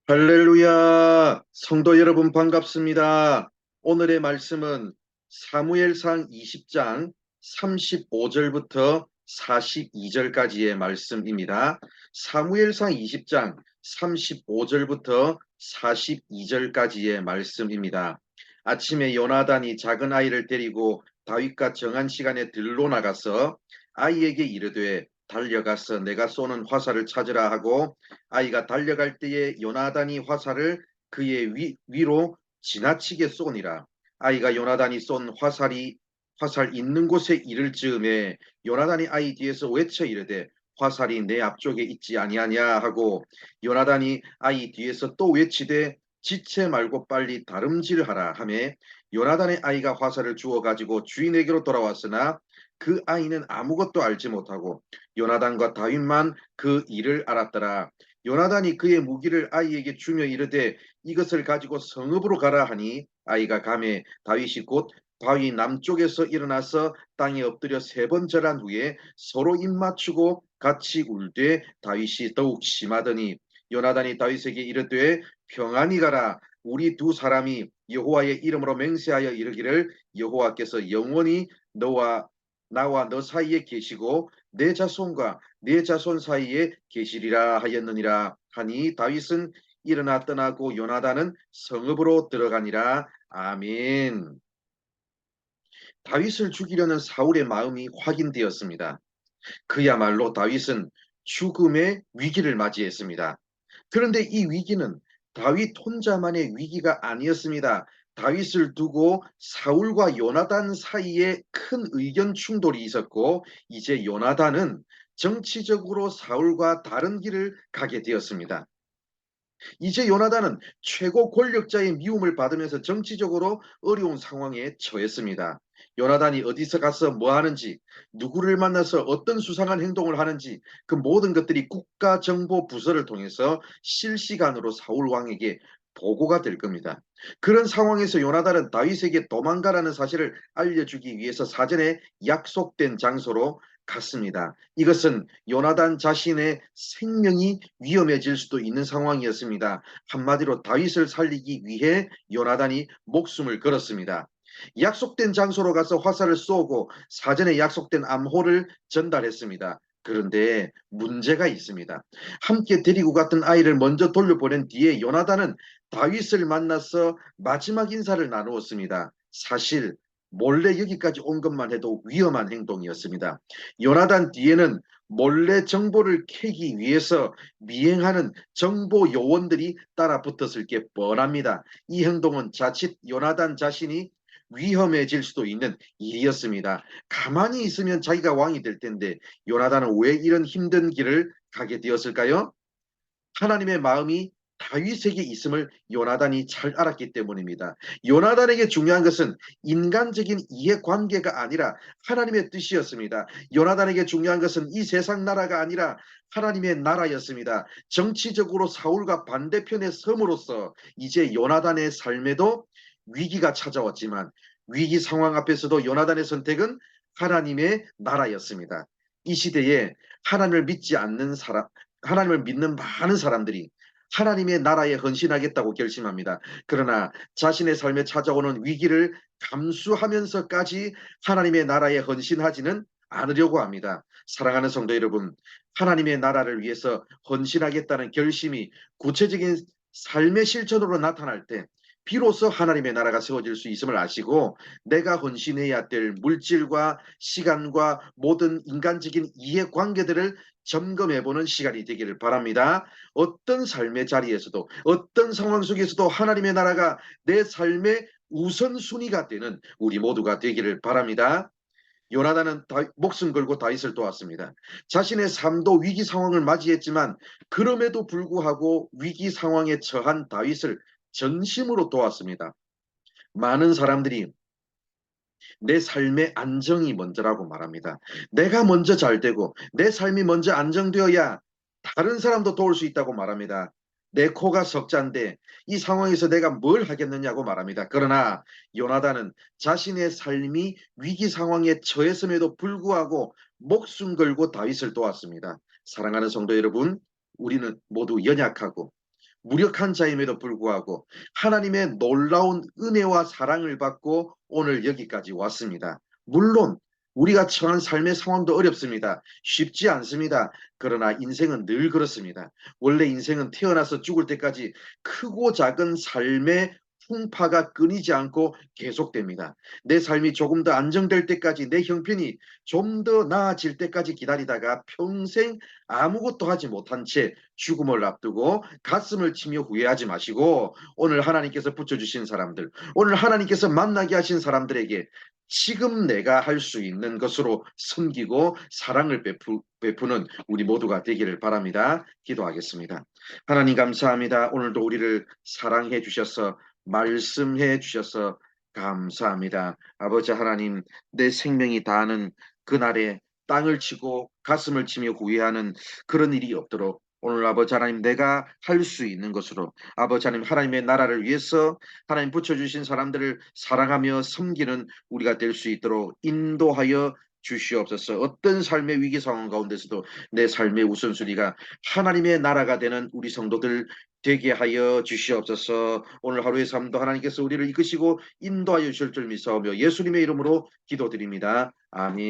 할렐루야! 성도 여러분 반갑습니다. 오늘의 말씀은 사무엘상 20장 35절부터 42절까지의 말씀입니다. 사무엘상 20장 35절부터 42절까지의 말씀입니다. 아침에 요나단이 작은 아이를 데리고 다윗과 정한 시간에 들로 나가서 아이에게 이르되 달려가서 내가 쏘는 화살을 찾으라 하고 아이가 달려갈 때에 요나단이 화살을 그의 위로 지나치게 쏘니라. 아이가 요나단이 쏜 화살 있는 곳에 이를 즈음에 요나단이 아이 뒤에서 외쳐 이르되 화살이 내 앞쪽에 있지 아니하냐 하고 요나단이 아이 뒤에서 또 외치되 지체 말고 빨리 다름질하라 하매 요나단의 아이가 화살을 주워 가지고 주인에게로 돌아왔으나 그 아이는 아무것도 알지 못하고 요나단과 다윗만 그 일을 알았더라. 요나단이 그의 무기를 아이에게 주며 이르되 이것을 가지고 성읍으로 가라 하니 아이가 가매 다윗이 곧 바위 남쪽에서 일어나서 땅에 엎드려 세 번 절한 후에 서로 입맞추고 같이 울되 다윗이 더욱 심하더니 요나단이 다윗에게 이르되 평안히 가라. 우리 두 사람이 여호와의 이름으로 맹세하여 이르기를 여호와께서 영원히 너와 나와 너 사이에 계시고 내 자손과 네 자손 사이에 계시리라 하였느니라 하니 다윗은 일어나 떠나고 요나단은 성읍으로 들어가니라. 아멘. 다윗을 죽이려는 사울의 마음이 확인되었습니다. 그야말로 다윗은 죽음의 위기를 맞이했습니다. 그런데 이 위기는 다윗 혼자만의 위기가 아니었습니다. 다윗을 두고 사울과 요나단 사이에 큰 의견 충돌이 있었고 이제 요나단은 정치적으로 사울과 다른 길을 가게 되었습니다. 이제 요나단은 최고 권력자의 미움을 받으면서 정치적으로 어려운 상황에 처했습니다. 요나단이 어디서 가서 뭐 하는지, 누구를 만나서 어떤 수상한 행동을 하는지 그 모든 것들이 국가정보부서를 통해서 실시간으로 사울 왕에게 보고가 될 겁니다. 그런 상황에서 요나단은 다윗에게 도망가라는 사실을 알려주기 위해서 사전에 약속된 장소로 갔습니다. 이것은 요나단 자신의 생명이 위험해질 수도 있는 상황이었습니다. 한마디로 다윗을 살리기 위해 요나단이 목숨을 걸었습니다. 약속된 장소로 가서 화살을 쏘고 사전에 약속된 암호를 전달했습니다. 그런데 문제가 있습니다. 함께 데리고 갔던 아이를 먼저 돌려보낸 뒤에 요나단은 다윗을 만나서 마지막 인사를 나누었습니다. 사실 몰래 여기까지 온 것만 해도 위험한 행동이었습니다. 요나단 뒤에는 몰래 정보를 캐기 위해서 미행하는 정보 요원들이 따라 붙었을 게 뻔합니다. 이 행동은 자칫 요나단 자신이 위험해질 수도 있는 일이었습니다. 가만히 있으면 자기가 왕이 될 텐데 요나단은 왜 이런 힘든 길을 가게 되었을까요? 하나님의 마음이 다윗에게 있음을 요나단이 잘 알았기 때문입니다. 요나단에게 중요한 것은 인간적인 이해관계가 아니라 하나님의 뜻이었습니다. 요나단에게 중요한 것은 이 세상 나라가 아니라 하나님의 나라였습니다. 정치적으로 사울과 반대편에 섬으로써 이제 요나단의 삶에도 위기가 찾아왔지만 위기 상황 앞에서도 요나단의 선택은 하나님의 나라였습니다. 이 시대에 하나님을 믿지 않는 사람, 하나님을 믿는 많은 사람들이 하나님의 나라에 헌신하겠다고 결심합니다. 그러나 자신의 삶에 찾아오는 위기를 감수하면서까지 하나님의 나라에 헌신하지는 않으려고 합니다. 사랑하는 성도 여러분, 하나님의 나라를 위해서 헌신하겠다는 결심이 구체적인 삶의 실천으로 나타날 때 비로소 하나님의 나라가 세워질 수 있음을 아시고 내가 헌신해야 될 물질과 시간과 모든 인간적인 이해관계들을 점검해보는 시간이 되기를 바랍니다. 어떤 삶의 자리에서도 어떤 상황 속에서도 하나님의 나라가 내 삶의 우선순위가 되는 우리 모두가 되기를 바랍니다. 요나단은 목숨 걸고 다윗을 도왔습니다. 자신의 삶도 위기 상황을 맞이했지만 그럼에도 불구하고 위기 상황에 처한 다윗을 전심으로 도왔습니다. 많은 사람들이 내 삶의 안정이 먼저라고 말합니다. 내가 먼저 잘 되고 내 삶이 먼저 안정되어야 다른 사람도 도울 수 있다고 말합니다. 내 코가 석잔데 이 상황에서 내가 뭘 하겠느냐고 말합니다. 그러나 요나단은 자신의 삶이 위기 상황에 처했음에도 불구하고 목숨 걸고 다윗을 도왔습니다. 사랑하는 성도 여러분, 우리는 모두 연약하고 무력한 자임에도 불구하고 하나님의 놀라운 은혜와 사랑을 받고 오늘 여기까지 왔습니다. 물론 우리가 처한 삶의 상황도 어렵습니다. 쉽지 않습니다. 그러나 인생은 늘 그렇습니다. 원래 인생은 태어나서 죽을 때까지 크고 작은 삶의 풍파가 끊이지 않고 계속됩니다. 내 삶이 조금 더 안정될 때까지, 내 형편이 좀 더 나아질 때까지 기다리다가 평생 아무것도 하지 못한 채 죽음을 앞두고 가슴을 치며 후회하지 마시고, 오늘 하나님께서 붙여주신 사람들, 오늘 하나님께서 만나게 하신 사람들에게 지금 내가 할 수 있는 것으로 섬기고 사랑을 베푸는 우리 모두가 되기를 바랍니다. 기도하겠습니다. 하나님 감사합니다. 오늘도 우리를 사랑해 주셔서, 말씀해 주셔서 감사합니다. 아버지 하나님, 내 생명이 다하는 그날에 땅을 치고 가슴을 치며 후회하는 그런 일이 없도록 오늘 아버지 하나님, 내가 할 수 있는 것으로 아버지 하나님, 하나님의 나라를 위해서 하나님 붙여주신 사람들을 사랑하며 섬기는 우리가 될 수 있도록 인도하여 주시옵소서. 어떤 삶의 위기 상황 가운데서도 내 삶의 우선순위가 하나님의 나라가 되는 우리 성도들 되게 하여 주시옵소서. 오늘 하루의 삶도 하나님께서 우리를 이끄시고 인도하여 주실 줄 믿사오며 예수님의 이름으로 기도드립니다. 아멘.